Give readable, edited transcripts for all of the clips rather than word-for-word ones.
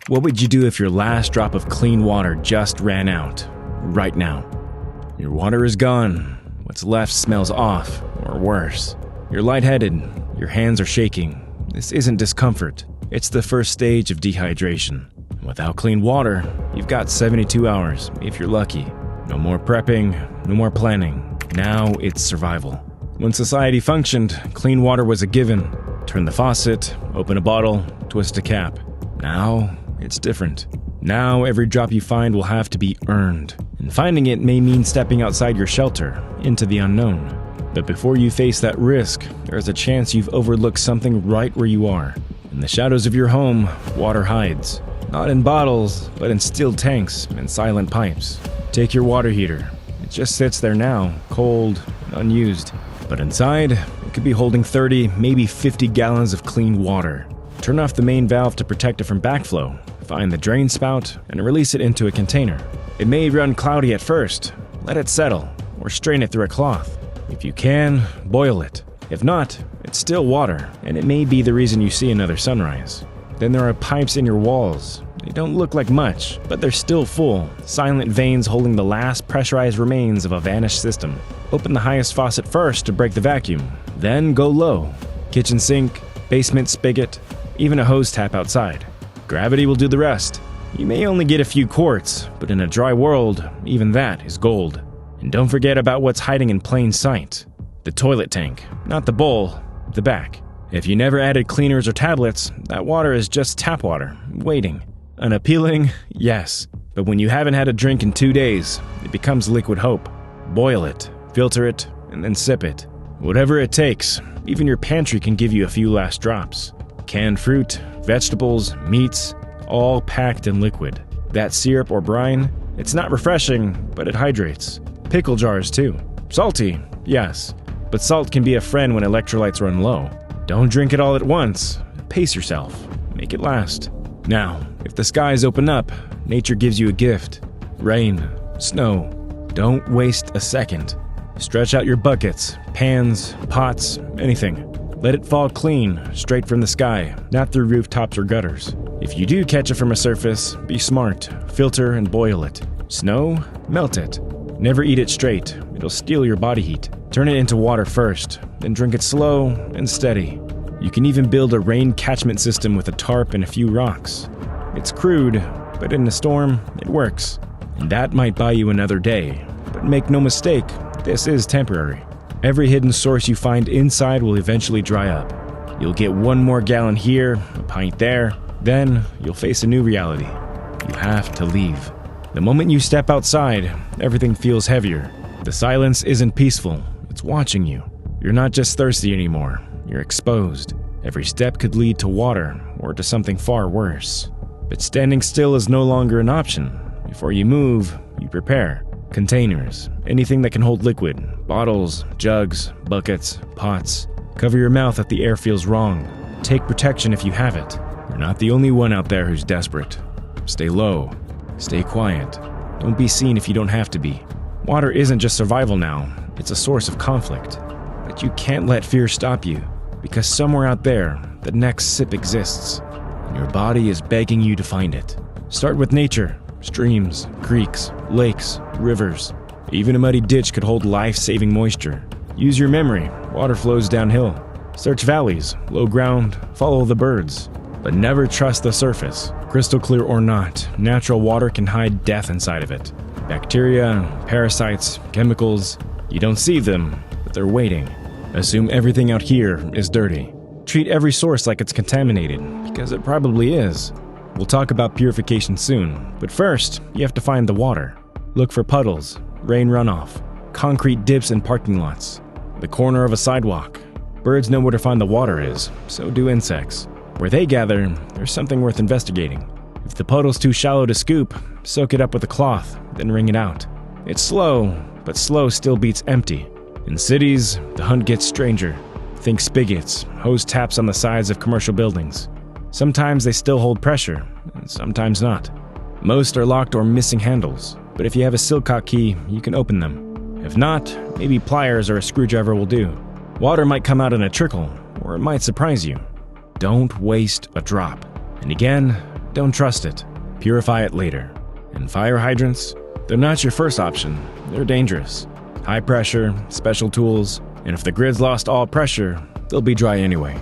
What would you do if your last drop of clean water just ran out? Right now. Your water is gone. What's left smells off, or worse. You're lightheaded. Your hands are shaking. This isn't discomfort. It's the first stage of dehydration. Without clean water, you've got 72 hours, if you're lucky. No more prepping, no more planning. Now it's survival. When society functioned, clean water was a given. Turn the faucet, open a bottle, twist a cap. Now, it's different. Now, every drop you find will have to be earned. And finding it may mean stepping outside your shelter, into the unknown. But before you face that risk, there's a chance you've overlooked something right where you are. In the shadows of your home, water hides. Not in bottles, but in steel tanks and silent pipes. Take your water heater. It just sits there now, cold, unused. But inside, it could be holding 30, maybe 50 gallons of clean water. Turn off the main valve to protect it from backflow. Find the drain spout and release it into a container. It may run cloudy at first. Let it settle, or strain it through a cloth. If you can, boil it. If not, it's still water, and it may be the reason you see another sunrise. Then there are pipes in your walls. They don't look like much, but they're still full, silent veins holding the last pressurized remains of a vanished system. Open the highest faucet first to break the vacuum, then go low. Kitchen sink, basement spigot, even a hose tap outside. Gravity will do the rest. You may only get a few quarts, but in a dry world, even that is gold. And don't forget about what's hiding in plain sight. The toilet tank, not the bowl, the back. If you never added cleaners or tablets, that water is just tap water, waiting. Unappealing? Yes. But when you haven't had a drink in 2 days, it becomes liquid hope. Boil it, filter it, and then sip it. Whatever it takes, even your pantry can give you a few last drops. Canned fruit, vegetables, meats, all packed in liquid. That syrup or brine, it's not refreshing, but it hydrates. Pickle jars too. Salty, yes, but salt can be a friend when electrolytes run low. Don't drink it all at once. Pace yourself. Make it last. Now, if the skies open up, nature gives you a gift. Rain, snow. Don't waste a second. Stretch out your buckets, pans, pots, anything. Let it fall clean, straight from the sky, not through rooftops or gutters. If you do catch it from a surface, be smart. Filter and boil it. Snow, melt it. Never eat it straight. It'll steal your body heat. Turn it into water first, then drink it slow and steady. You can even build a rain catchment system with a tarp and a few rocks. It's crude, but in a storm, it works. And that might buy you another day. But make no mistake, this is temporary. Every hidden source you find inside will eventually dry up. You'll get one more gallon here, a pint there, then you'll face a new reality. You have to leave. The moment you step outside, everything feels heavier. The silence isn't peaceful, it's watching you. You're not just thirsty anymore, you're exposed. Every step could lead to water or to something far worse. But standing still is no longer an option. Before you move, you prepare. Containers, anything that can hold liquid, bottles, jugs, buckets, pots. Cover your mouth if the air feels wrong. Take protection if you have it. You're not the only one out there who's desperate. Stay low. Stay quiet. Don't be seen if you don't have to be. Water isn't just survival now, it's a source of conflict. But you can't let fear stop you, because somewhere out there, the next sip exists, and your body is begging you to find it. Start with nature. Streams, creeks, lakes, rivers. Even a muddy ditch could hold life-saving moisture. Use your memory. Water flows downhill. Search valleys, low ground, follow the birds. But never trust the surface. Crystal clear or not, natural water can hide death inside of it. Bacteria, parasites, chemicals. You don't see them, but they're waiting. Assume everything out here is dirty. Treat every source like it's contaminated, because it probably is. We'll talk about purification soon, but first, you have to find the water. Look for puddles, rain runoff, concrete dips in parking lots, the corner of a sidewalk. Birds know where to find the water is, so do insects. Where they gather, there's something worth investigating. If the puddle's too shallow to scoop, soak it up with a cloth, then wring it out. It's slow, but slow still beats empty. In cities, the hunt gets stranger. Think spigots, hose taps on the sides of commercial buildings. Sometimes they still hold pressure, and sometimes not. Most are locked or missing handles, but if you have a Silcock key, you can open them. If not, maybe pliers or a screwdriver will do. Water might come out in a trickle, or it might surprise you. Don't waste a drop. And again, don't trust it. Purify it later. And fire hydrants? They're not your first option. They're dangerous. High pressure, special tools, and if the grid's lost all pressure, they'll be dry anyway.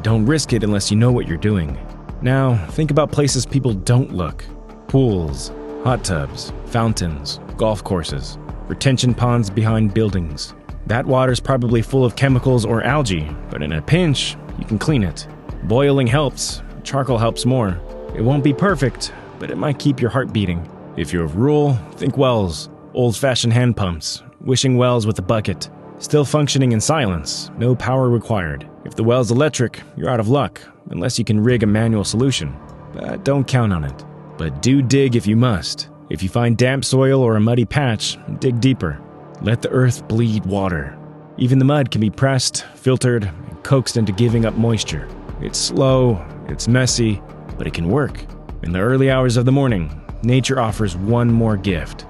Don't risk it unless you know what you're doing. Now, think about places people don't look. Pools, hot tubs, fountains, golf courses, retention ponds behind buildings. That water's probably full of chemicals or algae, but in a pinch, you can clean it. Boiling helps, charcoal helps more. It won't be perfect, but it might keep your heart beating. If you're rural, think wells, old-fashioned hand pumps, wishing wells with a bucket. Still functioning in silence, no power required. If the well's electric, you're out of luck, unless you can rig a manual solution. But don't count on it. But do dig if you must. If you find damp soil or a muddy patch, dig deeper. Let the earth bleed water. Even the mud can be pressed, filtered, and coaxed into giving up moisture. It's slow, it's messy, but it can work. In the early hours of the morning, nature offers one more gift: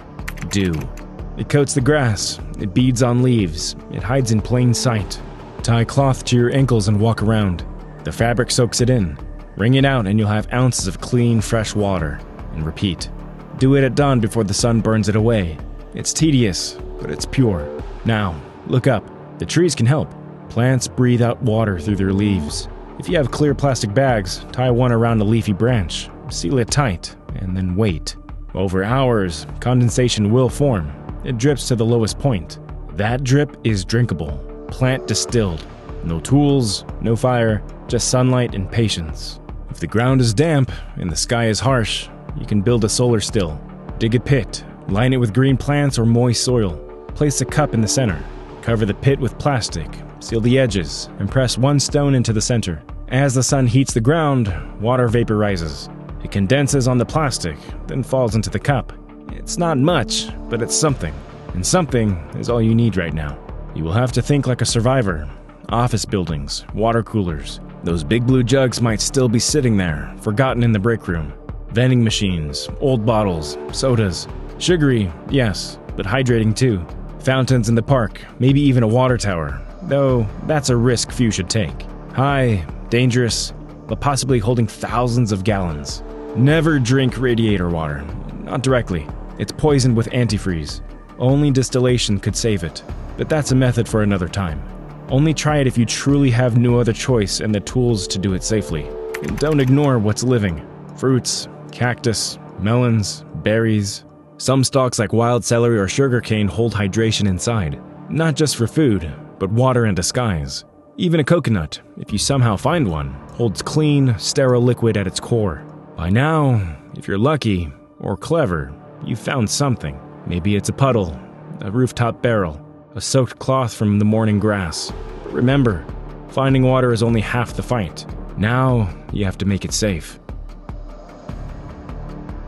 dew. It coats the grass, it beads on leaves, it hides in plain sight. Tie cloth to your ankles and walk around. The fabric soaks it in. Wring it out and you'll have ounces of clean, fresh water. And repeat. Do it at dawn before the sun burns it away. It's tedious, but it's pure. Now, look up. The trees can help. Plants breathe out water through their leaves. If you have clear plastic bags, tie one around a leafy branch, seal it tight, and then wait. Over hours, condensation will form. It drips to the lowest point. That drip is drinkable, plant distilled. No tools, no fire, just sunlight and patience. If the ground is damp and the sky is harsh, you can build a solar still. Dig a pit, line it with green plants or moist soil. Place a cup in the center. Cover the pit with plastic, seal the edges, and press one stone into the center. As the sun heats the ground, water vapor rises. It condenses on the plastic, then falls into the cup. It's not much, but it's something. And something is all you need right now. You will have to think like a survivor. Office buildings, water coolers. Those big blue jugs might still be sitting there, forgotten in the break room. Vending machines, old bottles, sodas. Sugary, yes, but hydrating too. Fountains in the park, maybe even a water tower. Though, that's a risk few should take. High, dangerous, but possibly holding thousands of gallons. Never drink radiator water. Not directly. It's poisoned with antifreeze. Only distillation could save it. But that's a method for another time. Only try it if you truly have no other choice and the tools to do it safely. And don't ignore what's living. Fruits, cactus, melons, berries. Some stalks like wild celery or sugarcane hold hydration inside. Not just for food, but water in disguise. Even a coconut, if you somehow find one, holds clean, sterile liquid at its core. By now, if you're lucky or clever, you've found something. Maybe it's a puddle, a rooftop barrel, a soaked cloth from the morning grass. But remember, finding water is only half the fight. Now, you have to make it safe.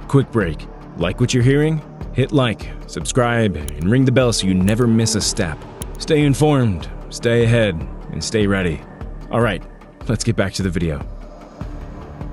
Quick break. Like what you're hearing? Hit like, subscribe, and ring the bell so you never miss a step. Stay informed, stay ahead, and stay ready. Alright, let's get back to the video.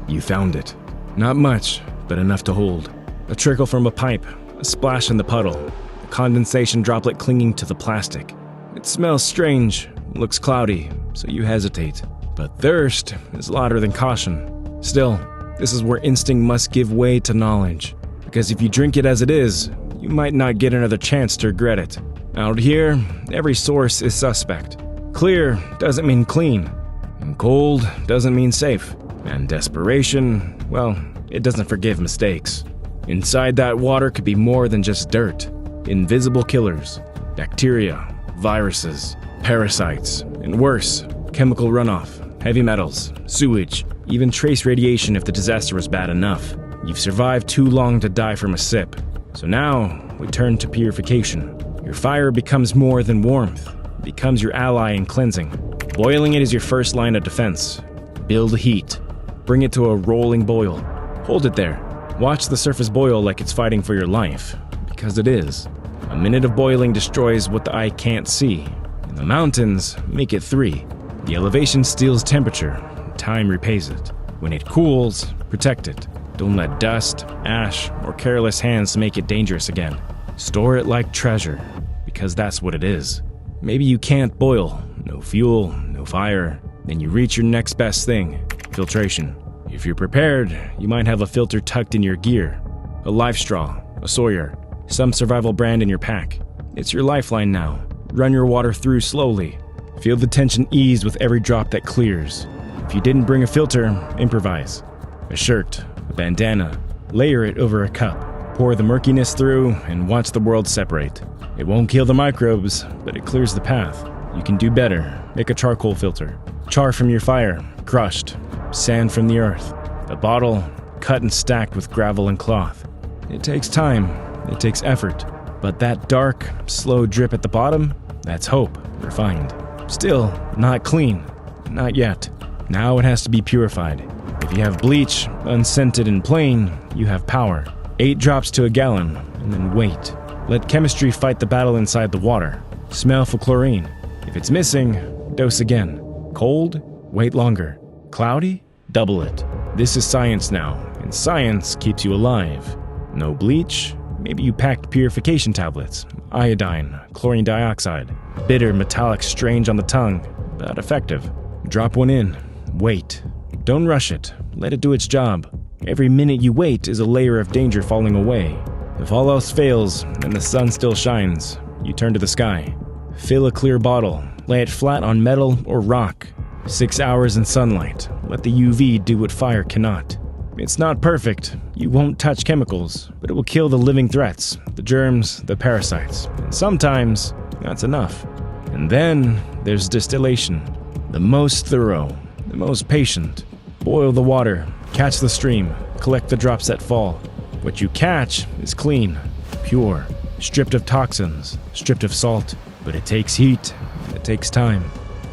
You found it. Not much, but enough to hold. A trickle from a pipe, a splash in the puddle, a condensation droplet clinging to the plastic. It smells strange, looks cloudy, so you hesitate. But thirst is louder than caution. Still, this is where instinct must give way to knowledge. Because if you drink it as it is, you might not get another chance to regret it. Out here, every source is suspect. Clear doesn't mean clean, and cold doesn't mean safe. And desperation, well, it doesn't forgive mistakes. Inside that water could be more than just dirt. Invisible killers, bacteria, viruses, parasites, and worse, chemical runoff, heavy metals, sewage, even trace radiation if the disaster was bad enough. You've survived too long to die from a sip. So now, we turn to purification. Your fire becomes more than warmth. It becomes your ally in cleansing. Boiling it is your first line of defense. Build heat. Bring it to a rolling boil. Hold it there. Watch the surface boil like it's fighting for your life. Because it is. A minute of boiling destroys what the eye can't see. In the mountains, make it 3. The elevation steals temperature. Time repays it. When it cools, protect it. Don't let dust, ash, or careless hands make it dangerous again. Store it like treasure, because that's what it is. Maybe you can't boil, no fuel, no fire, then you reach your next best thing, filtration. If you're prepared, you might have a filter tucked in your gear, a Life Straw, a Sawyer, some survival brand in your pack. It's your lifeline now. Run your water through slowly. Feel the tension ease with every drop that clears. If you didn't bring a filter, improvise. A shirt, a bandana, layer it over a cup. Pour the murkiness through and watch the world separate. It won't kill the microbes, but it clears the path. You can do better. Make a charcoal filter. Char from your fire, crushed. Sand from the earth. A bottle, cut and stacked with gravel and cloth. It takes time. It takes effort. But that dark, slow drip at the bottom, that's hope, refined. Still, not clean. Not yet. Now it has to be purified. If you have bleach, unscented and plain, you have power. 8 drops to a gallon, and then wait. Let chemistry fight the battle inside the water. Smell for chlorine. If it's missing, dose again. Cold? Wait longer. Cloudy? Double it. This is science now, and science keeps you alive. No bleach? Maybe you packed purification tablets. Iodine, chlorine dioxide. Bitter, metallic, strange on the tongue, but effective. Drop one in. Wait. Don't rush it. Let it do its job. Every minute you wait is a layer of danger falling away. If all else fails and the sun still shines, you turn to the sky. Fill a clear bottle. Lay it flat on metal or rock. 6 hours in sunlight. Let the UV do what fire cannot. It's not perfect. You won't touch chemicals, but it will kill the living threats, the germs, the parasites. And sometimes, that's enough. And then there's distillation. The most thorough, the most patient. Boil the water, catch the stream, collect the drops that fall. What you catch is clean, pure, stripped of toxins, stripped of salt. But it takes heat, it takes time.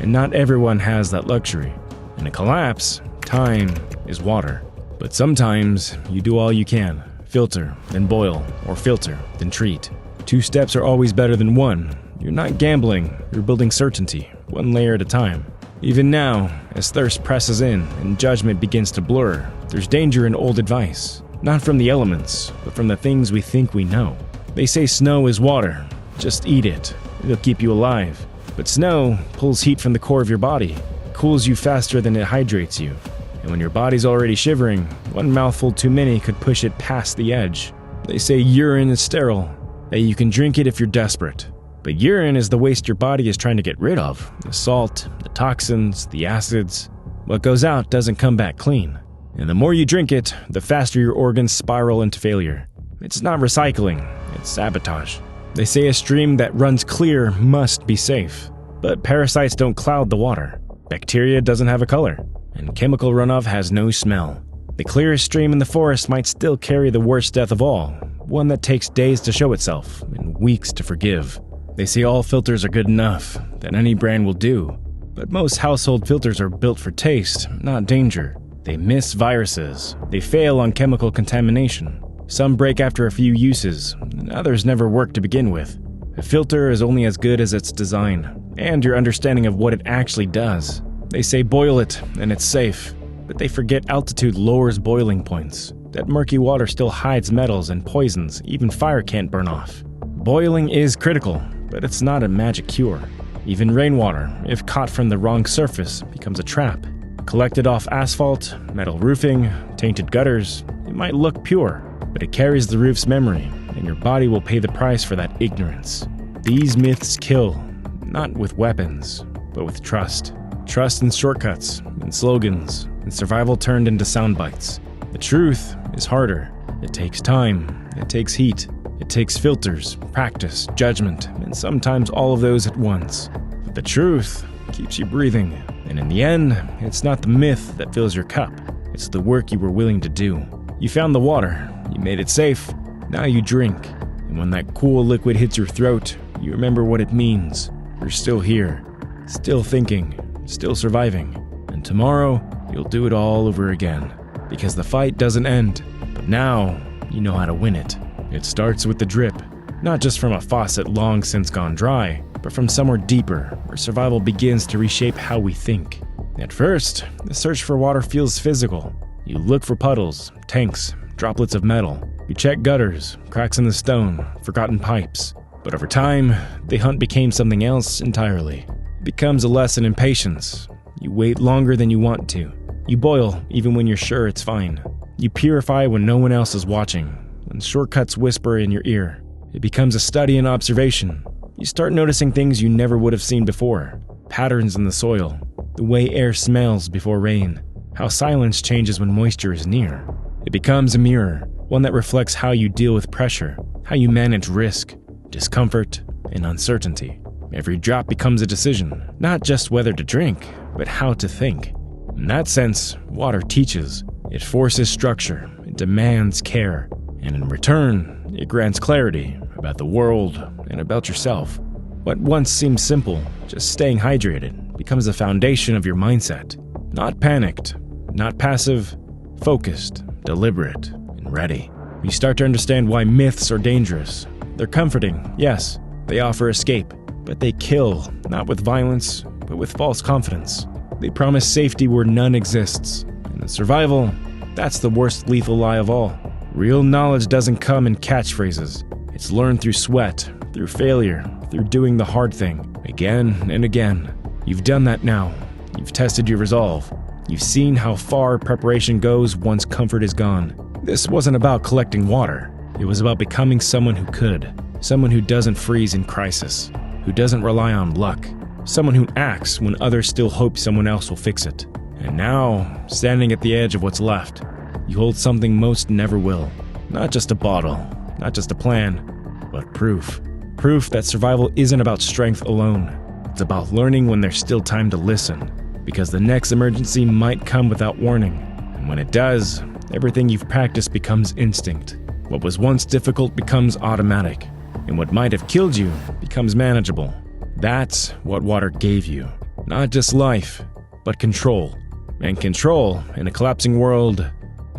And not everyone has that luxury. In a collapse, time is water. But sometimes you do all you can. Filter, then boil, or filter, then treat. 2 steps are always better than 1. You're not gambling, you're building certainty, 1 layer at a time. Even now, as thirst presses in and judgment begins to blur, there's danger in old advice. Not from the elements, but from the things we think we know. They say snow is water. Just eat it. It'll keep you alive. But snow pulls heat from the core of your body, cools you faster than it hydrates you. And when your body's already shivering, 1 mouthful too many could push it past the edge. They say urine is sterile, that you can drink it if you're desperate. But urine is the waste your body is trying to get rid of. The salt, the toxins, the acids. What goes out doesn't come back clean. And the more you drink it, the faster your organs spiral into failure. It's not recycling, it's sabotage. They say a stream that runs clear must be safe. But parasites don't cloud the water. Bacteria doesn't have a color. And chemical runoff has no smell. The clearest stream in the forest might still carry the worst death of all, one that takes days to show itself and weeks to forgive. They say all filters are good enough, that any brand will do. But most household filters are built for taste, not danger. They miss viruses. They fail on chemical contamination. Some break after a few uses, and others never work to begin with. A filter is only as good as its design, and your understanding of what it actually does. They say boil it, and it's safe. But they forget altitude lowers boiling points. That murky water still hides metals and poisons even fire can't burn off. Boiling is critical, but it's not a magic cure. Even rainwater, if caught from the wrong surface, becomes a trap. Collected off asphalt, metal roofing, tainted gutters, it might look pure, but it carries the roof's memory, and your body will pay the price for that ignorance. These myths kill, not with weapons, but with trust. Trust in shortcuts, in slogans, and survival turned into sound bites. The truth is harder. It takes time, it takes heat, it takes filters, practice, judgment, and sometimes all of those at once. But the truth keeps you breathing, and in the end, it's not the myth that fills your cup, it's the work you were willing to do. You found the water, you made it safe, now you drink, and when that cool liquid hits your throat, you remember what it means. You're still here, still thinking, still surviving, and tomorrow, you'll do it all over again. Because the fight doesn't end, but now, you know how to win it. It starts with the drip, not just from a faucet long since gone dry, but from somewhere deeper, where survival begins to reshape how we think. At first, the search for water feels physical. You look for puddles, tanks, droplets of metal. You check gutters, cracks in the stone, forgotten pipes. But over time, the hunt became something else entirely. It becomes a lesson in patience. You wait longer than you want to. You boil even when you're sure it's fine. You purify when no one else is watching, when shortcuts whisper in your ear. It becomes a study in observation. You start noticing things you never would have seen before. Patterns in the soil, the way air smells before rain, how silence changes when moisture is near. It becomes a mirror, one that reflects how you deal with pressure, how you manage risk, discomfort, and uncertainty. Every drop becomes a decision, not just whether to drink, but how to think. In that sense, water teaches. It forces structure, it demands care, and in return, it grants clarity about the world and about yourself. What once seemed simple, just staying hydrated, becomes the foundation of your mindset. Not panicked, not passive, focused, deliberate, and ready. You start to understand why myths are dangerous. They're comforting, yes, they offer escape, but they kill, not with violence, but with false confidence. They promise safety where none exists. And in survival, that's the worst lethal lie of all. Real knowledge doesn't come in catchphrases. It's learned through sweat, through failure, through doing the hard thing, again and again. You've done that now. You've tested your resolve. You've seen how far preparation goes once comfort is gone. This wasn't about collecting water. It was about becoming someone who could. Someone who doesn't freeze in crisis. Who doesn't rely on luck. Someone who acts when others still hope someone else will fix it. And now, standing at the edge of what's left, you hold something most never will. Not just a bottle, not just a plan, but proof. Proof that survival isn't about strength alone. It's about learning when there's still time to listen. Because the next emergency might come without warning. And when it does, everything you've practiced becomes instinct. What was once difficult becomes automatic. And what might have killed you becomes manageable. That's what water gave you. Not just life, but control. And control in a collapsing world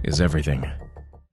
is everything.